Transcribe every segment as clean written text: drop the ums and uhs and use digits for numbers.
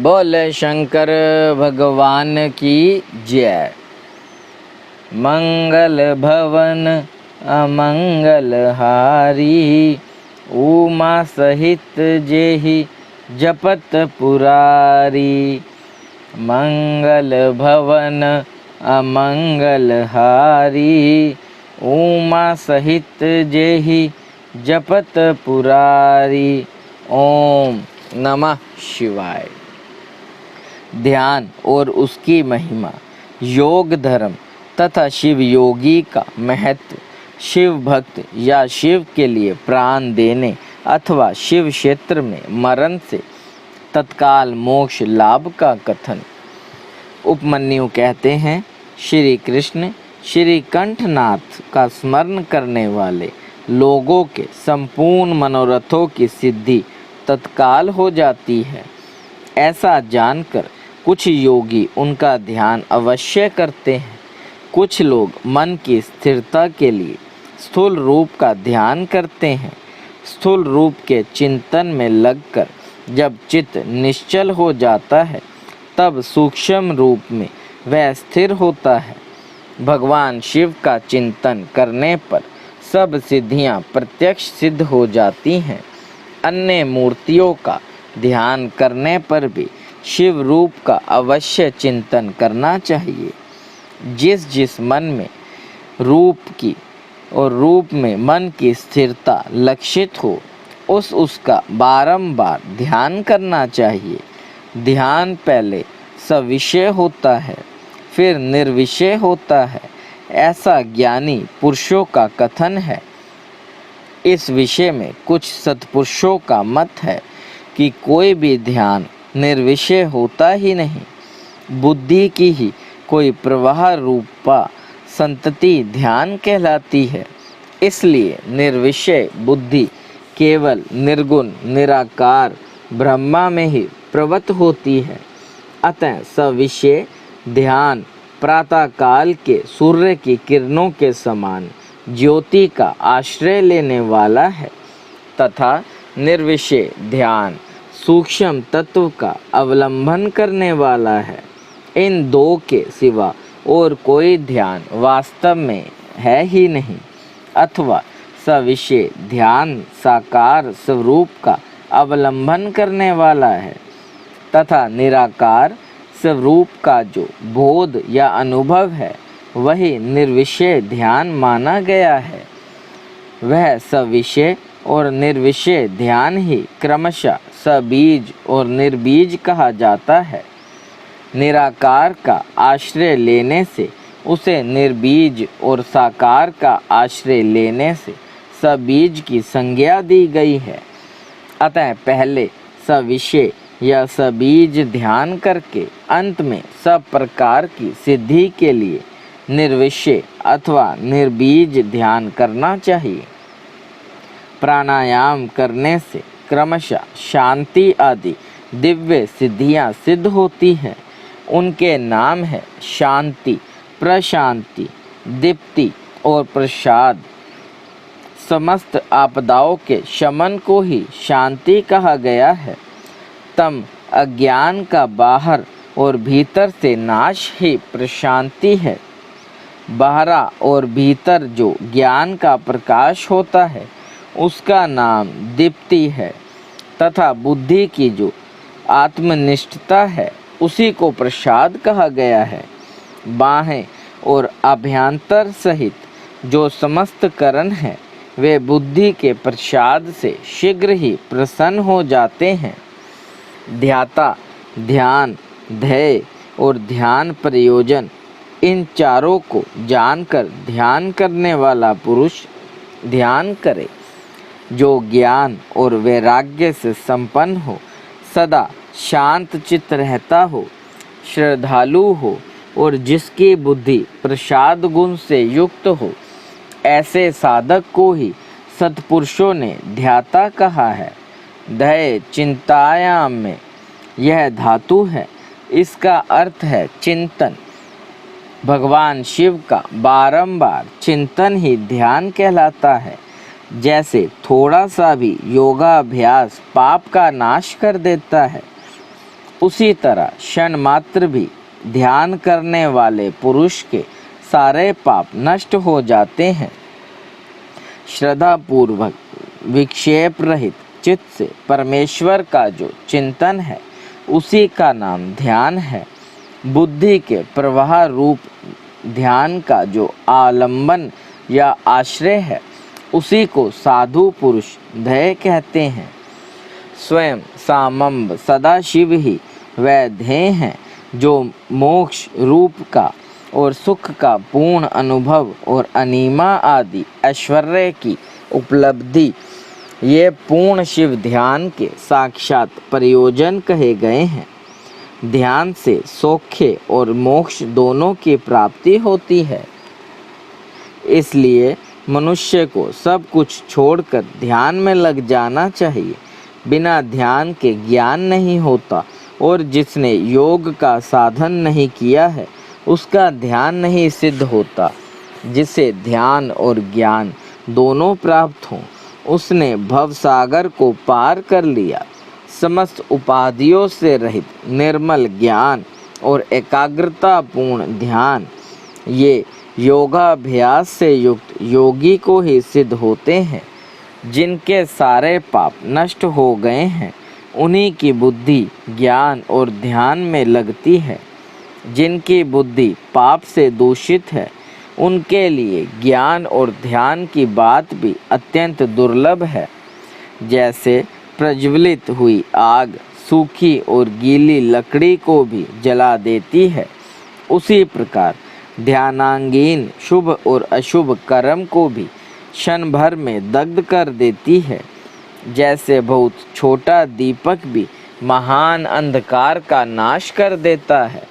बोले शंकर भगवान की जय। मंगल भवन अमंगल हारी, उमा सहित जेहि जपत पुरारी। मंगल भवन अमंगल हारी, उमा सहित जेहि जपत पुरारी। ओम नमः शिवाय। ध्यान और उसकी महिमा, योग धर्म तथा शिव योगी का महत्व, शिव भक्त या शिव के लिए प्राण देने अथवा शिव क्षेत्र में मरण से तत्काल मोक्ष लाभ का कथन। उपमन्यु कहते हैं, श्री कृष्ण श्री कंठनाथ का स्मरण करने वाले लोगों के संपूर्ण मनोरथों की सिद्धि तत्काल हो जाती है। ऐसा जानकर कुछ योगी उनका ध्यान अवश्य करते हैं। कुछ लोग मन की स्थिरता के लिए स्थूल रूप का ध्यान करते हैं। स्थूल रूप के चिंतन में लगकर जब चित्त निश्चल हो जाता है, तब सूक्ष्म रूप में वह स्थिर होता है। भगवान शिव का चिंतन करने पर सब सिद्धियां प्रत्यक्ष सिद्ध हो जाती हैं। अन्य मूर्तियों का ध्यान करने पर भी शिव रूप का अवश्य चिंतन करना चाहिए। जिस जिस मन में रूप की और रूप में मन की स्थिरता लक्षित हो, उसका बारंबार ध्यान करना चाहिए। ध्यान पहले सविषय होता है, फिर निर्विषय होता है, ऐसा ज्ञानी पुरुषों का कथन है। इस विषय में कुछ सत्पुरुषों का मत है कि कोई भी ध्यान निर्विषय होता ही नहीं। बुद्धि की ही कोई प्रवाह रूपा संतति ध्यान कहलाती है। इसलिए निर्विषय बुद्धि केवल निर्गुण निराकार ब्रह्मा में ही प्रवत होती है। अतः सविषय ध्यान प्रातः काल के सूर्य की किरणों के समान ज्योति का आश्रय लेने वाला है तथा निर्विषय ध्यान सूक्ष्म तत्व का अवलंबन करने वाला है। इन दो के सिवा और कोई ध्यान वास्तव में है ही नहीं। अथवा सविषय ध्यान साकार स्वरूप का अवलंबन करने वाला है तथा निराकार स्वरूप का जो बोध या अनुभव है, वही निर्विषय ध्यान माना गया है। वह सविषय और निर्विषय ध्यान ही क्रमशः सबीज और निर्बीज कहा जाता है। निराकार का आश्रय लेने से उसे निर्बीज और साकार का आश्रय लेने से सबीज की संज्ञा दी गई है। अतः पहले सविषय या सबीज ध्यान करके अंत में सब प्रकार की सिद्धि के लिए निर्विषय अथवा निर्बीज ध्यान करना चाहिए। प्राणायाम करने से क्रमशः शांति आदि दिव्य सिद्धियां सिद्ध होती हैं। उनके नाम है शांति, प्रशांति, दीप्ति और प्रसाद। समस्त आपदाओं के शमन को ही शांति कहा गया है। तम अज्ञान का बाहर और भीतर से नाश ही प्रशांति है। बाहरा और भीतर जो ज्ञान का प्रकाश होता है, उसका नाम दीप्ति है तथा बुद्धि की जो आत्मनिष्ठता है, उसी को प्रसाद कहा गया है। बाहें और अभ्यंतर सहित जो समस्त करण हैं, वे बुद्धि के प्रसाद से शीघ्र ही प्रसन्न हो जाते हैं। ध्याता, ध्यान, ध्येय और ध्यान प्रयोजन, इन चारों को जानकर ध्यान करने वाला पुरुष ध्यान करे। जो ज्ञान और वैराग्य से संपन्न हो, सदा शांत चित्त रहता हो, श्रद्धालु हो और जिसकी बुद्धि प्रसाद गुण से युक्त हो, ऐसे साधक को ही सत्पुरुषों ने ध्याता कहा है। ध्येय चिंतायाम में यह धातु है। इसका अर्थ है चिंतन। भगवान शिव का बारंबार चिंतन ही ध्यान कहलाता है। जैसे थोड़ा सा भी योगाभ्यास पाप का नाश कर देता है, उसी तरह क्षण मात्र भी ध्यान करने वाले पुरुष के सारे पाप नष्ट हो जाते हैं। श्रद्धा पूर्वक विक्षेप रहित चित्त से परमेश्वर का जो चिंतन है उसी का नाम ध्यान है। बुद्धि के प्रवाह रूप ध्यान का जो आलंबन या आश्रय है उसी को साधु पुरुष ध्येय कहते हैं। स्वयं सामंब सदाशिव ही वह ध्येय हैं जो मोक्ष रूप का और सुख का पूर्ण अनुभव और अनीमा आदि ऐश्वर्य की उपलब्धि ये पूर्ण शिव ध्यान के साक्षात प्रयोजन कहे गए हैं। ध्यान से सौख्य और मोक्ष दोनों की प्राप्ति होती है। इसलिए मनुष्य को सब कुछ छोड़कर ध्यान में लग जाना चाहिए। बिना ध्यान के ज्ञान नहीं होता और जिसने योग का साधन नहीं किया है उसका ध्यान नहीं सिद्ध होता। जिसे ध्यान और ज्ञान दोनों प्राप्त हों उसने भवसागर को पार कर लिया। समस्त उपाधियों से रहित निर्मल ज्ञान और एकाग्रता पूर्ण ध्यान ये योगाभ्यास से युक्त योगी को ही सिद्ध होते हैं। जिनके सारे पाप नष्ट हो गए हैं उन्हीं की बुद्धि ज्ञान और ध्यान में लगती है। जिनकी बुद्धि पाप से दूषित है उनके लिए ज्ञान और ध्यान की बात भी अत्यंत दुर्लभ है। जैसे प्रज्वलित हुई आग सूखी और गीली लकड़ी को भी जला देती है उसी प्रकार ध्यानांगीन शुभ और अशुभ कर्म को भी क्षण भर में दग्ध कर देती है। जैसे बहुत छोटा दीपक भी महान अंधकार का नाश कर देता है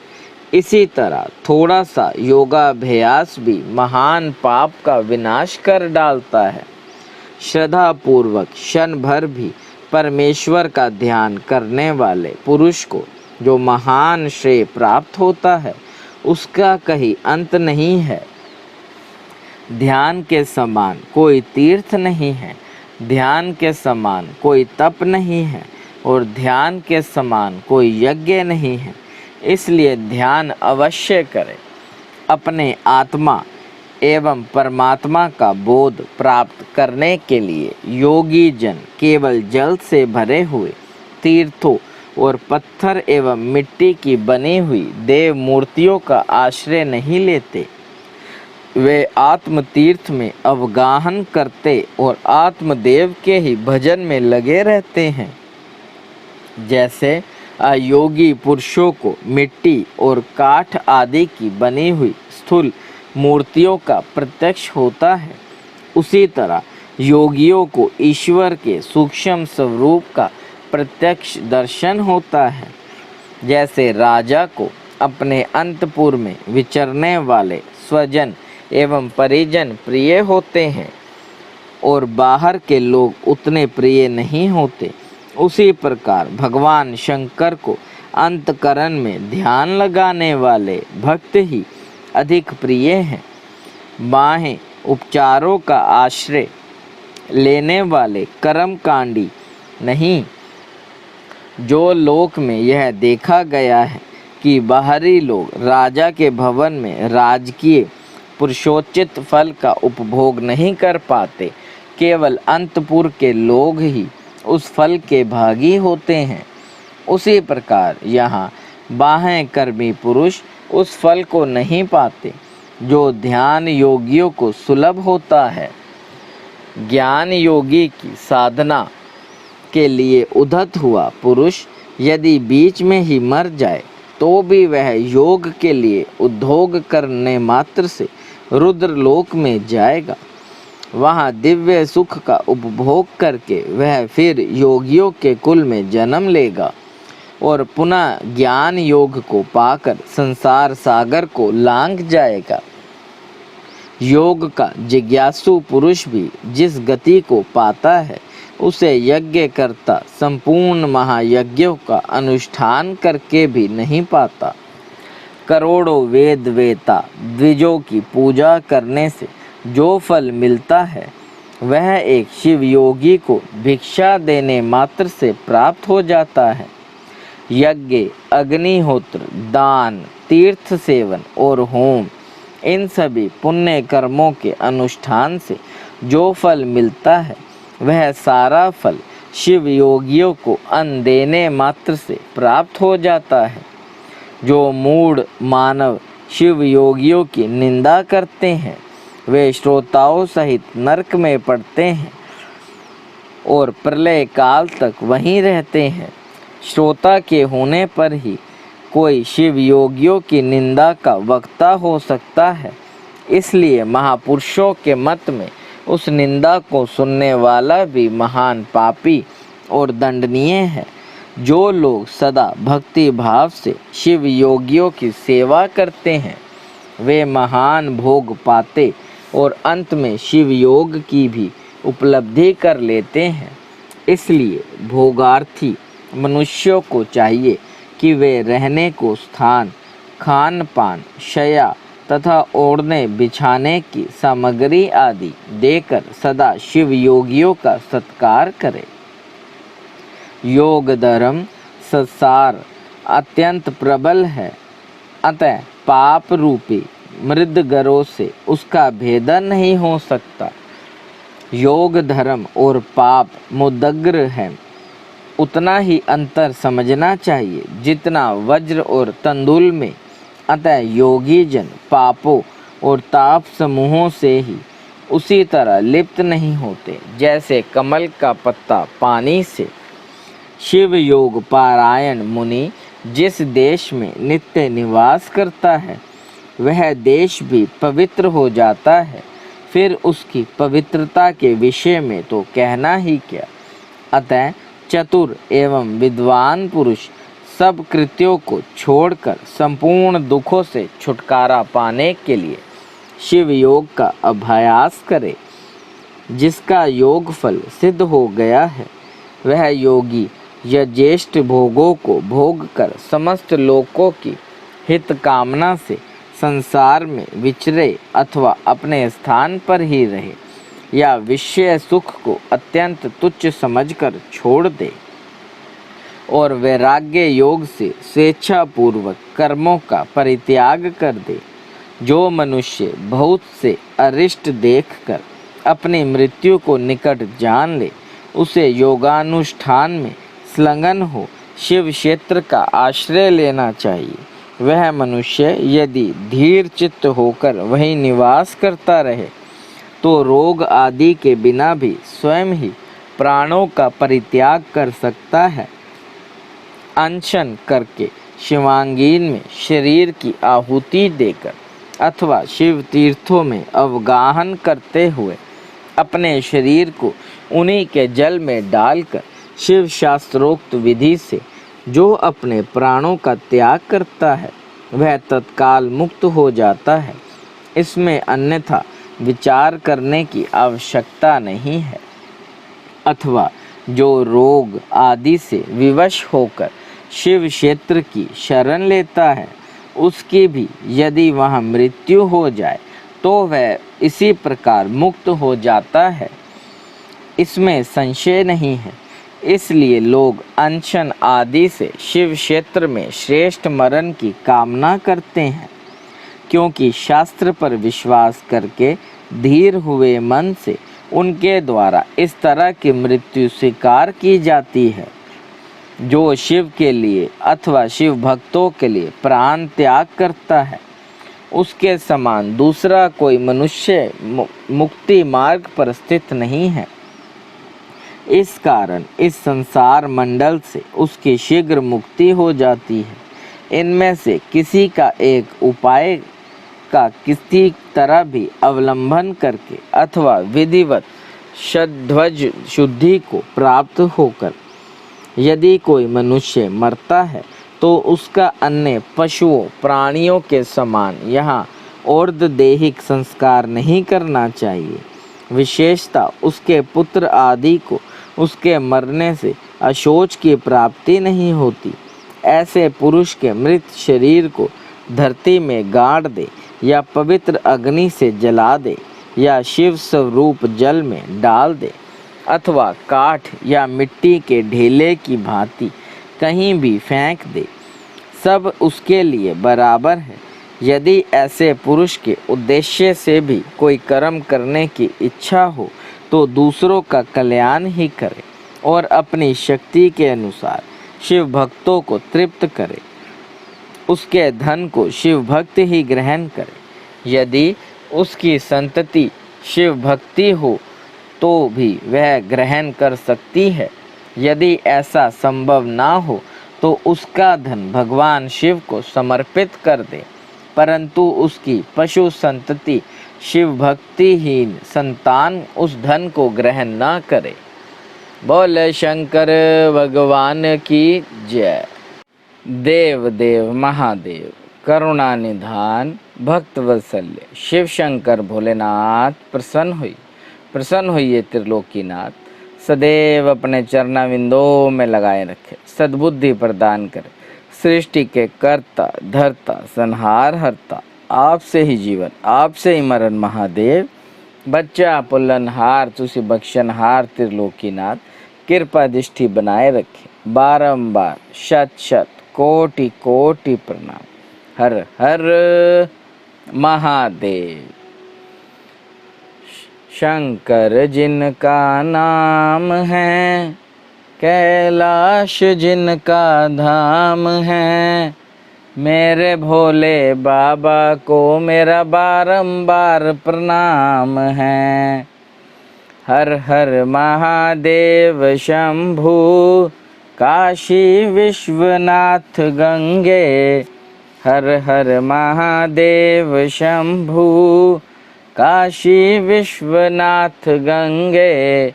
इसी तरह थोड़ा सा योगाभ्यास भी महान पाप का विनाश कर डालता है। श्रद्धा पूर्वक क्षण भर भी परमेश्वर का ध्यान करने वाले पुरुष को जो महान श्रेय प्राप्त होता है उसका कहीं अंत नहीं है। ध्यान के समान कोई तीर्थ नहीं है, ध्यान के समान कोई तप नहीं है और ध्यान के समान कोई यज्ञ नहीं है। इसलिए ध्यान अवश्य करें। अपने आत्मा एवं परमात्मा का बोध प्राप्त करने के लिए योगी जन केवल जल से भरे हुए तीर्थों और पत्थर एवं मिट्टी की बनी हुई देव मूर्तियों का आश्रय नहीं लेते। वे आत्म तीर्थ में अवगाहन करते और आत्मदेव के ही भजन में लगे रहते हैं। जैसे अयोगी पुरुषों को मिट्टी और काठ आदि की बनी हुई स्थूल मूर्तियों का प्रत्यक्ष होता है उसी तरह योगियों को ईश्वर के सूक्ष्म स्वरूप का प्रत्यक्ष दर्शन होता है। जैसे राजा को अपने अंतपुर में विचरने वाले स्वजन एवं परिजन प्रिय होते हैं और बाहर के लोग उतने प्रिय नहीं होते उसी प्रकार भगवान शंकर को अंतकरण में ध्यान लगाने वाले भक्त ही अधिक प्रिय हैं। बाहें उपचारों का आश्रय लेने वाले कर्मकांडी नहीं। जो लोक में यह देखा गया है कि बाहरी लोग राजा के भवन में राजकीय पुरुषोचित फल का उपभोग नहीं कर पाते, केवल अंतपुर के लोग ही उस फल के भागी होते हैं। उसी प्रकार यहाँ बाह्य कर्मी पुरुष उस फल को नहीं पाते जो ध्यान योगियों को सुलभ होता है। ज्ञान योगी की साधना के लिए उद्धत हुआ पुरुष यदि बीच में ही मर जाए तो भी वह योग के लिए उद्योग करने मात्र से रुद्र लोक में जाएगा। वहाँ दिव्य सुख का उपभोग करके वह फिर योगियों के कुल में जन्म लेगा और पुनः ज्ञान योग को पाकर संसार सागर को लांघ जाएगा। योग का जिज्ञासु पुरुष भी जिस गति को पाता है उसे यज्ञ करता संपूर्ण महायज्ञों का अनुष्ठान करके भी नहीं पाता। करोड़ों वेद वेता द्विजों की पूजा करने से जो फल मिलता है वह एक शिव योगी को भिक्षा देने मात्र से प्राप्त हो जाता है। यज्ञ, अग्निहोत्र, दान, तीर्थ सेवन और होम, इन सभी पुण्य कर्मों के अनुष्ठान से जो फल मिलता है वह सारा फल शिव योगियों को अन्न देने मात्र से प्राप्त हो जाता है। जो मूढ़ मानव शिव योगियों की निंदा करते हैं वे श्रोताओं सहित नरक में पड़ते हैं और प्रलय काल तक वहीं रहते हैं। श्रोता के होने पर ही कोई शिव योगियों की निंदा का वक्ता हो सकता है। इसलिए महापुरुषों के मत में उस निंदा को सुनने वाला भी महान पापी और दंडनीय है। जो लोग सदा भक्ति भाव से शिव योगियों की सेवा करते हैं वे महान भोग पाते और अंत में शिव योग की भी उपलब्धि कर लेते हैं। इसलिए भोगार्थी मनुष्यों को चाहिए कि वे रहने को स्थान, खान पान, शया तथा ओढ़ने बिछाने की सामग्री आदि देकर सदा शिव योगियों का सत्कार करें। योग धर्म संसार अत्यंत प्रबल है, अतः पाप रूपी मृदगरों से उसका भेदन नहीं हो सकता। योग धर्म और पाप मुदग्र है, उतना ही अंतर समझना चाहिए जितना वज्र और तंदुल में। अतः योगी जन पापों और ताप समूहों से ही उसी तरह लिप्त नहीं होते जैसे कमल का पत्ता पानी से। शिव योग पारायण मुनि जिस देश में नित्य निवास करता है वह देश भी पवित्र हो जाता है। फिर उसकी पवित्रता के विषय में तो कहना ही क्या। अतः चतुर एवं विद्वान पुरुष सब कृत्यों को छोड़कर संपूर्ण दुखों से छुटकारा पाने के लिए शिव योग का अभ्यास करे। जिसका योग फल सिद्ध हो गया है वह योगी यज्ञेष्ठ भोगों को भोग कर समस्त लोकों की हित कामना से संसार में विचरे अथवा अपने स्थान पर ही रहे या विषय सुख को अत्यंत तुच्छ समझकर छोड़ दे और वैराग्य योग से स्वेच्छापूर्वक कर्मों का परित्याग कर दे। जो मनुष्य बहुत से अरिष्ट देखकर अपनी मृत्यु को निकट जान ले उसे योगानुष्ठान में संलग्न हो शिव क्षेत्र का आश्रय लेना चाहिए। वह मनुष्य यदि धीर चित्त होकर वहीं निवास करता रहे तो रोग आदि के बिना भी स्वयं ही प्राणों का परित्याग कर सकता है। अनशन करके शिवांगीन में शरीर की आहुति देकर अथवा शिव तीर्थों में अवगाहन करते हुए अपने शरीर को उन्हीं के जल में डालकर शिव शास्त्रोक्त विधि से जो अपने प्राणों का त्याग करता है वह तत्काल मुक्त हो जाता है। इसमें अन्यथा विचार करने की आवश्यकता नहीं है। अथवा जो रोग आदि से विवश होकर शिव क्षेत्र की शरण लेता है उसकी भी यदि वहाँ मृत्यु हो जाए तो वह इसी प्रकार मुक्त हो जाता है, इसमें संशय नहीं है। इसलिए लोग अनशन आदि से शिव क्षेत्र में श्रेष्ठ मरण की कामना करते हैं, क्योंकि शास्त्र पर विश्वास करके धीर हुए मन से उनके द्वारा इस तरह की मृत्यु स्वीकार की जाती है। जो शिव के लिए अथवा शिव भक्तों के लिए प्राण त्याग करता है उसके समान दूसरा कोई मनुष्य मुक्ति मार्ग पर स्थित नहीं है। इस कारण इस संसार मंडल से उसकी शीघ्र मुक्ति हो जाती है। इनमें से किसी का एक उपाय का किसी तरह भी अवलंबन करके अथवा विधिवत सध्वज शुद्धि को प्राप्त होकर यदि कोई मनुष्य मरता है तो उसका अन्य पशुओं प्राणियों के समान यहाँ और्धदेहिक संस्कार नहीं करना चाहिए। विशेषतः उसके पुत्र आदि को उसके मरने से अशोच की प्राप्ति नहीं होती। ऐसे पुरुष के मृत शरीर को धरती में गाड़ दे या पवित्र अग्नि से जला दे या शिव स्वरूप जल में डाल दे अथवा काठ या मिट्टी के ढेले की भांति कहीं भी फेंक दे, सब उसके लिए बराबर है। यदि ऐसे पुरुष के उद्देश्य से भी कोई कर्म करने की इच्छा हो तो दूसरों का कल्याण ही करे और अपनी शक्ति के अनुसार शिव भक्तों को तृप्त करे। उसके धन को शिव भक्त ही ग्रहण करे। यदि उसकी संतति शिव भक्ति हो तो भी वह ग्रहण कर सकती है। यदि ऐसा संभव ना हो तो उसका धन भगवान शिव को समर्पित कर दे, परंतु उसकी पशु संतति शिव भक्तिहीन संतान उस धन को ग्रहण ना करे। बोले शंकर भगवान की जय। देव देव महादेव करुणा निधान भक्त वत्सल्य शिव शंकर भोलेनाथ प्रसन्न होइए त्रिलोकीनाथ। सदैव अपने चरणाविंदों में लगाए रखे, सद्बुद्धि प्रदान करे। सृष्टि के कर्ता धर्ता संहार हरता, आपसे ही जीवन आपसे ही मरण महादेव। बच्चा पुल्लनहार तुसी बख्शनहार त्रिलोकीनाथ, कृपा दृष्टि बनाए रखे। बारंबार शत शत कोटि कोटि प्रणाम। हर हर महादेव। शंकर जिनका नाम है, कैलाश जिनका धाम है, मेरे भोले बाबा को मेरा बारंबार प्रणाम है। हर हर महादेव शंभु, काशी विश्वनाथ गंगे। हर हर महादेव शंभु, काशी विश्वनाथ गंगे।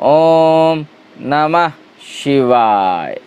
ओम नमः शिवाय।